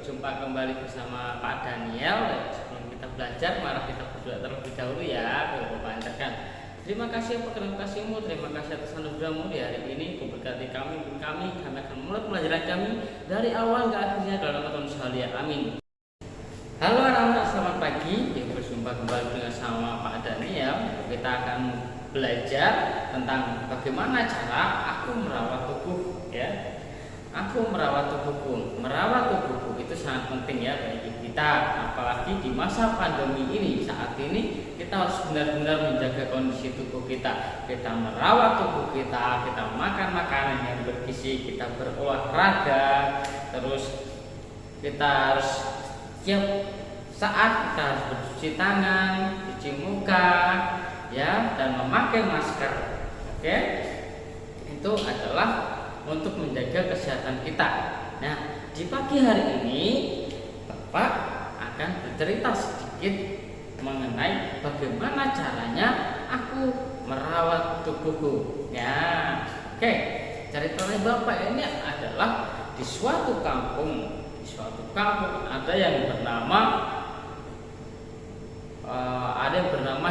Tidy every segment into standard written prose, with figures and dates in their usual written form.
berjumpa kembali bersama Pak Daniel. Sebelum kita belajar, mari kita berdoa terlebih dahulu ya. Bapak panjatkan. Terima kasih atas kasih-Mu, terima kasih atas anugerah-Mu di hari ini. Kau berkati kami akan mulai pelajaran kami dari awal ke akhirnya dalam nama Tuhan Yesus. Amin. Halo anak-anak, selamat pagi. Berjumpa kembali dengan sama Pak Daniel. Kita akan belajar tentang bagaimana cara aku merawat tubuh ya. Aku merawat tubuhku. Merawat tubuhku itu sangat penting ya bagi kita, apalagi di masa pandemi ini. Saat ini kita harus benar-benar menjaga kondisi tubuh kita. Kita merawat tubuh kita, kita makan makanan yang bergizi, kita berolahraga, terus kita harus setiap saat kita harus bercuci tangan, cuci muka, ya, dan memakai masker. Oke, itu adalah untuk menjaga kesehatan kita. Nah, di pagi hari ini Bapak akan bercerita sedikit mengenai bagaimana caranya aku merawat tubuhku. Ya, oke. Ceritanya Bapak ini adalah di suatu kampung. Di suatu kampung ada yang bernama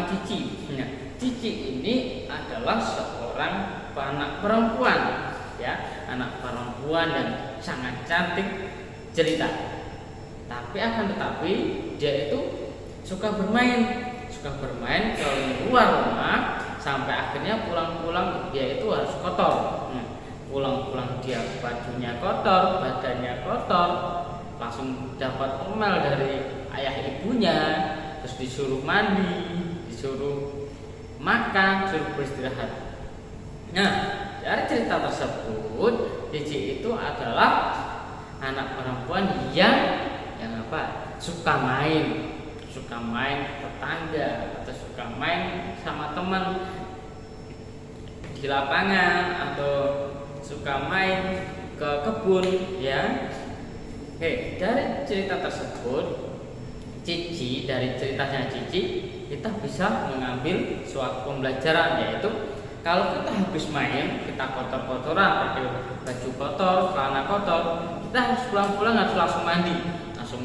Cici. Nah, Cici ini adalah seorang anak perempuan. Ya, anak perempuan yang sangat cantik cerita. Tetapi dia itu suka bermain ke luar rumah sampai akhirnya pulang-pulang dia itu harus kotor. Pulang-pulang dia bajunya kotor, badannya kotor, langsung dapat omel dari ayah ibunya, terus disuruh mandi, disuruh makan, disuruh beristirahat. Nah, dari cerita tersebut, Cici itu adalah anak perempuan yang suka main tetangga atau suka main sama teman di lapangan atau suka main ke kebun ya. Oke, dari cerita tersebut dari ceritanya Cici kita bisa mengambil suatu pembelajaran, yaitu kalau kita habis main, kita kotor-kotoran, pakai baju kotor, celana kotor, kita harus pulang-pulang harus langsung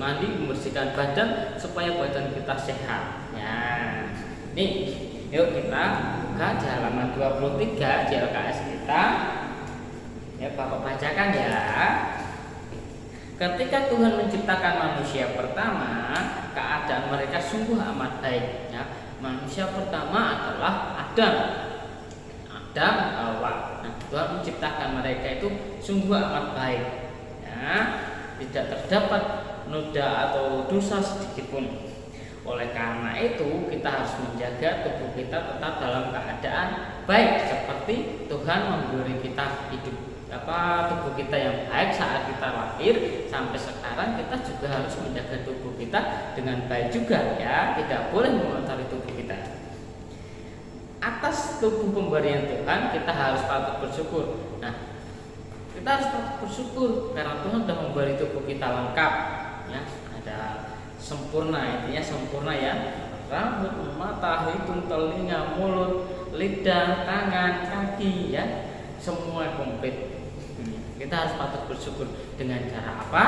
mandi, membersihkan badan supaya badan kita sehat. Ya, nih, yuk kita buka di halaman 23 JLKS kita. Ya, Bapak bacakan ya. Ketika Tuhan menciptakan manusia pertama, keadaan mereka sungguh amat baik. Ya, manusia pertama adalah Adam dan Hawa. Nah, Tuhan menciptakan mereka itu sungguh amat baik. Ya, tidak terdapat noda atau dosa sedikit pun. Oleh karena itu, kita harus menjaga tubuh kita tetap dalam keadaan baik seperti Tuhan memberi kita hidup tubuh kita yang baik saat kita lahir sampai sekarang. Kita juga harus menjaga tubuh kita dengan baik juga ya. Tidak boleh mengotori tubuh kita. Atas tubuh pemberian Tuhan kita harus patut bersyukur. Nah, kita harus patut bersyukur karena Tuhan sudah memberi tubuh kita lengkap ya, ada sempurna, intinya sempurna ya. Rambut, mata, hidung, telinga, mulut, lidah, tangan, kaki ya, semua komplit. Kita harus patut bersyukur. Dengan cara apa?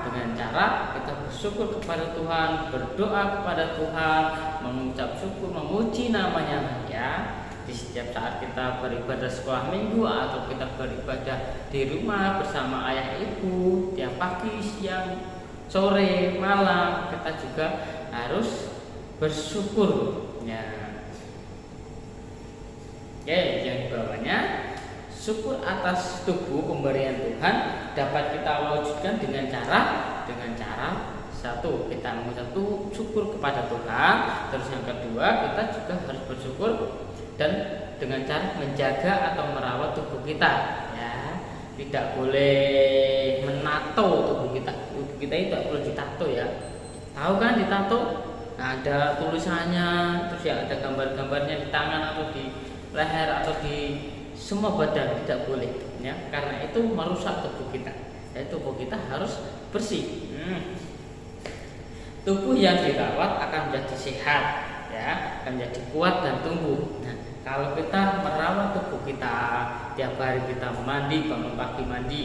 Dengan cara kita bersyukur kepada Tuhan, berdoa kepada Tuhan, mengucap syukur, memuji namanya ya. Di setiap saat kita beribadah sekolah minggu atau kita beribadah di rumah bersama ayah ibu, tiap pagi, siang, sore, malam, kita juga harus bersyukur ya. Oke, yang di bawahnya, syukur atas tubuh pemberian Tuhan dapat kita wujudkan dengan cara satu, kita mengucap syukur kepada Tuhan. Terus yang kedua, kita juga harus bersyukur dan dengan cara menjaga atau merawat tubuh kita ya. Tidak boleh menato tubuh kita. Tubuh kita itu tidak perlu ditato ya. Tahu kan ditato? Nah, ada tulisannya, terus ya ada gambar-gambarnya di tangan atau di leher atau di semua badan, tidak boleh ya, karena itu merusak tubuh kita. Ya, tubuh kita harus bersih. Tubuh yang dirawat akan menjadi sehat ya, akan menjadi kuat dan tumbuh. Nah, kalau kita merawat tubuh kita, tiap hari kita mandi, bangun pagi mandi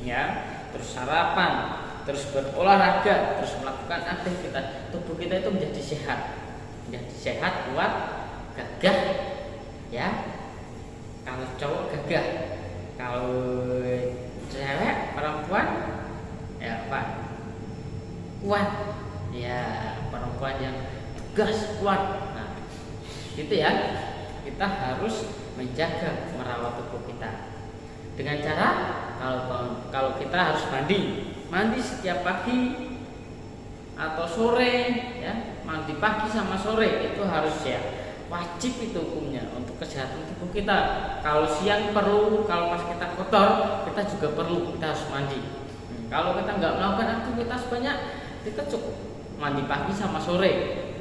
ya, terus sarapan, terus berolahraga, terus melakukan aktivitas, tubuh kita itu menjadi sehat, kuat, gagah, ya. Kalau cowok gagah, kalau cewek perempuan ya apa? Kuat, ya perempuan yang tegas, kuat. Nah, gitu ya. Kita harus menjaga, merawat tubuh kita dengan cara kalau kita harus mandi setiap pagi atau sore, ya. Mandi pagi sama sore itu harus, ya, wajib itu hukumnya untuk kesehatan tubuh kita. Kalau siang perlu, kalau pas kita kotor kita juga perlu, kita harus mandi. Kalau kita nggak melakukan aktivitas banyak, kita cukup mandi pagi sama sore.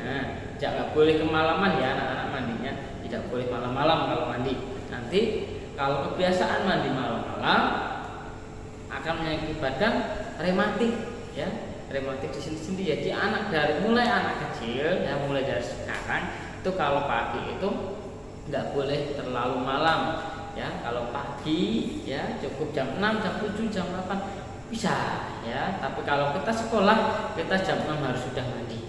Nah, jangan boleh kemalaman ya anak-anak mandinya, tidak boleh malam-malam kalau mandi. Nanti kalau kebiasaan mandi malam-malam akan mengakibatkan rematik, ya. Rematik di sini. Jadi mulai anak kecil, ya, mulai dari sekarang itu kalau pagi itu nggak boleh terlalu malam, ya. Kalau pagi, ya, cukup jam 6, jam 7, jam 8 bisa, ya. Tapi kalau kita sekolah, kita jam 6 harus sudah mandi,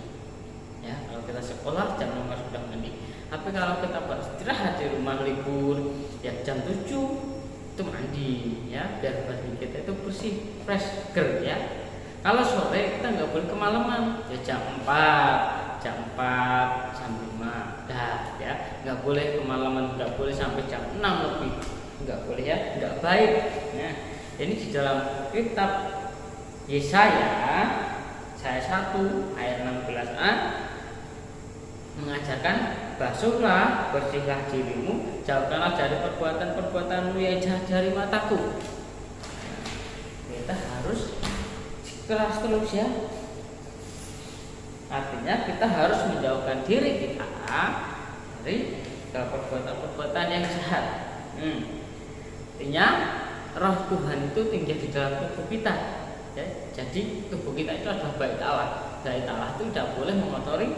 ya. Kalau kita sekolah jam 6 harus sudah mandi. Tapi kalau kita beristirahat di rumah libur, ya, jam 7 itu mandi, ya, biar badan kita itu bersih, fresh, seger, ya. Kalau sore kita nggak boleh kemalaman, ya, jam 4, jam 5, ya, nggak boleh kemalaman, nggak boleh sampai jam 6 lebih, nggak boleh, ya, nggak baik. Nah, ini di dalam kitab Yesaya 1 ayat 16a mengajarkan, basuhlah, bersihlah dirimu, jauhkanlah dari perbuatan-perbuatanmu yang jahat dari mataku. Kita harus keras terus, ya. Artinya kita harus menjauhkan diri kita dari perbuatan-perbuatan yang jahat. Artinya roh Tuhan itu tinggal di dalam tubuh kita, ya. Jadi tubuh kita itu adalah bait Allah. Bait Allah itu tidak boleh mengotori,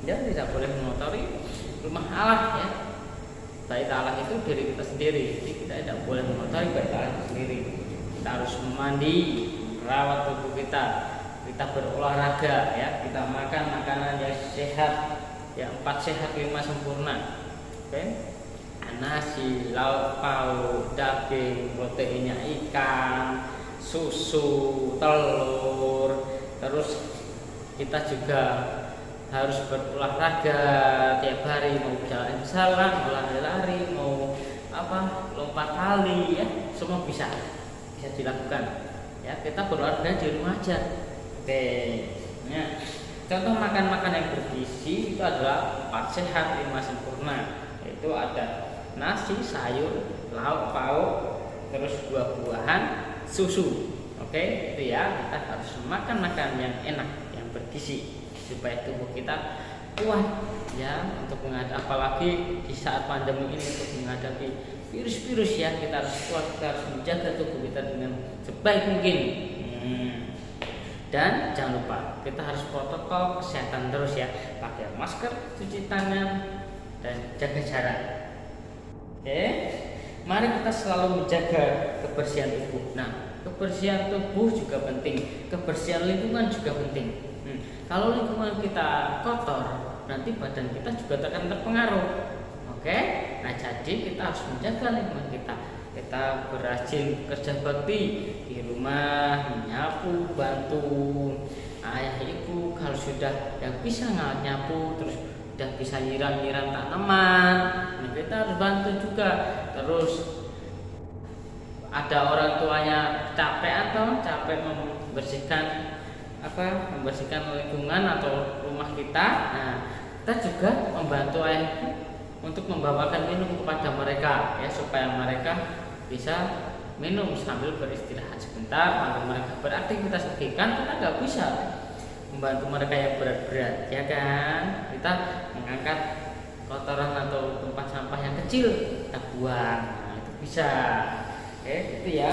ya, tidak boleh mengotori rumah Allah, ya. Bait Allah itu diri kita sendiri, jadi kita tidak boleh mengotori bait Allah itu sendiri. Kita harus mandi, merawat tubuh kita berolahraga, ya, kita makan makanan yang sehat, ya, 4 sehat 5 sempurna. Oke. Nasi, lauk pauk, daging, proteinnya ikan, susu, telur. Terus kita juga harus berolahraga tiap hari, mau jalan, mau lari, mau lompat tali, ya, semua bisa dilakukan, ya. Kita berolahraga di rumah aja. Oke, ya. Contoh makan yang bergizi itu adalah 4 sehat 5 sempurna, yaitu ada nasi, sayur, lauk pauk, terus buah-buahan, susu. Oke, itu, ya. Kita harus makan yang enak, yang bergizi supaya tubuh kita kuat, ya, untuk menghadapi, apalagi di saat pandemi ini, untuk menghadapi virus-virus, ya. Kita harus kuat, kita harus menjaga tubuh kita dengan sebaik mungkin. Dan jangan lupa kita harus protokol kesehatan terus, ya, pakai masker, cuci tangan, dan jaga jarak. Oke, mari kita selalu menjaga kebersihan tubuh. Nah, kebersihan tubuh juga penting, kebersihan lingkungan juga penting. Kalau lingkungan kita kotor, nanti badan kita juga akan terpengaruh. Oke, nah, jadi kita harus menjaga lingkungan kita. Kita berajin kerja bakti di rumah, menyapu, bantu ayah ibu kalau sudah yang bisa nyapu, terus udah bisa nyiram tanaman, nah, kita harus bantu juga. Terus ada orang tuanya capek membersihkan lingkungan atau rumah kita, nah, kita juga membantu ayah ibu untuk membawakan minum kepada mereka, ya, supaya mereka bisa minum sambil beristirahat sebentar, sambil mereka beraktivitas lagi. Kan kita nggak bisa membantu mereka yang berat-berat, ya kan? Kita mengangkat kotoran atau tempat sampah yang kecil kita buang, nah, itu bisa. Oke, itu, ya.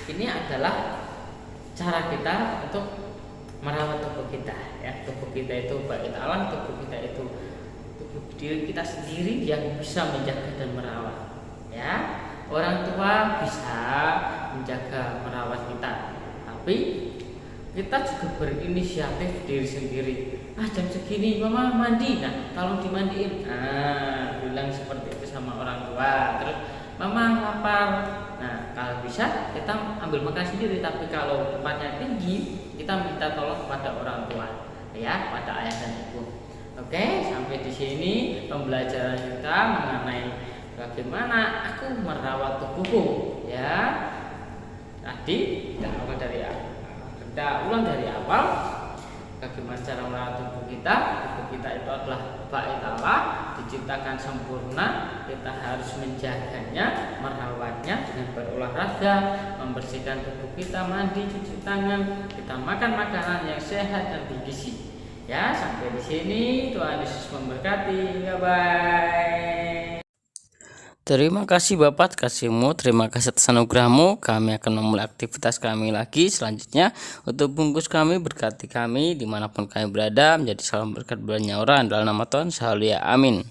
Ini adalah cara kita untuk merawat tubuh kita, ya. Tubuh kita itu bait Allah, tubuh kita itu tubuh diri kita sendiri yang bisa menjaga dan merawat, ya. Orang tua bisa menjaga, merawat kita, tapi kita juga berinisiatif diri sendiri. Jam segini mama mandi, nah tolong dimandiin. Bilang seperti itu sama orang tua. Terus mama lapar, nah kalau bisa kita ambil makan sendiri, tapi kalau tempatnya tinggi kita minta tolong kepada orang tua, ya, pada ayah dan ibu. Oke, sampai di sini pembelajaran kita mengenai bagaimana aku merawat tubuhku, ya. Tadi kita ulang dari awal. Bagaimana cara merawat tubuh kita? Tubuh kita itu adalah bait Allah, diciptakan sempurna. Kita harus menjaganya, merawatnya dengan berolahraga, membersihkan tubuh kita, mandi, cuci tangan, kita makan makanan yang sehat dan bergizi. Ya, sampai di sini. Tuhan Yesus memberkati. Bye-bye. Terima kasih Bapak, kasihmu, terima kasih atas anugerahmu. Kami akan memulai aktivitas kami lagi selanjutnya. Untuk bungkus kami, berkati kami dimanapun kami berada, menjadi salam berkat bulannya orang. Dalam nama Tuhan, selalu ya, amin.